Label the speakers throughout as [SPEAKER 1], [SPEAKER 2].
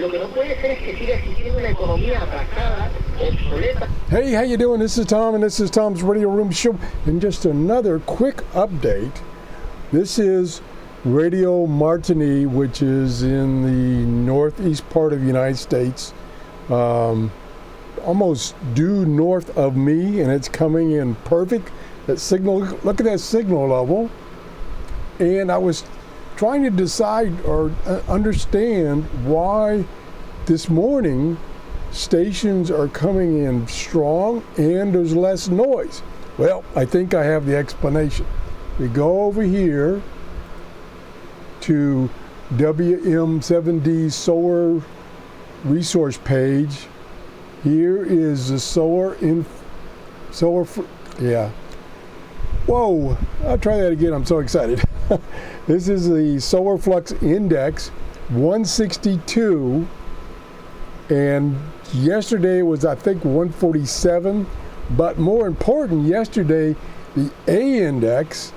[SPEAKER 1] Lo que no puede ser es que siga existiendo una economía atrasada, obsoleta.
[SPEAKER 2] Hey, how you doing? This is Tom, and this is Tom's Radio Room Show. And just another quick update. This is Radio Martigny, which is in the northeast part of the United States, almost due north of me, and it's coming in perfect. That signal, look at that signal level. And I was trying to decide or understand why this morning stations are coming in strong and there's less noise. Well, I think I have the explanation. We go over here to WM7D's solar resource page. Here is the Whoa, I'll try that again. I'm so excited. This is the Solar Flux Index 162, and yesterday was, I think, 147. But more important, yesterday the A index,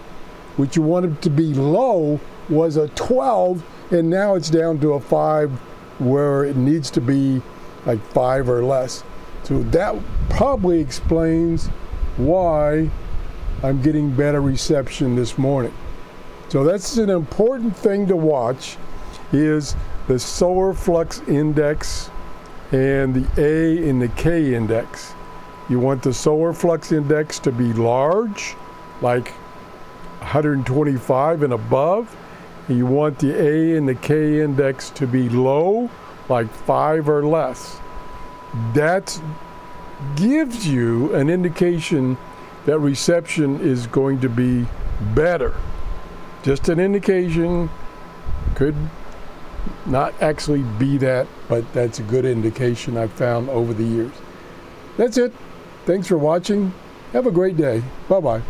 [SPEAKER 2] which you wanted to be low, was a 12, and now it's down to a 5, where it needs to be like 5 or less. So that probably explains why I'm getting better reception this morning. So that's an important thing to watch, is the solar flux index and the A and the K index. You want the solar flux index to be large, like 125 and above. And you want the A and the K index to be low, like 5 or less. That gives you an indication that reception is going to be better. Just an indication, could not actually be that, but that's a good indication I've found over the years. That's it. Thanks for watching. Have a great day. Bye-bye.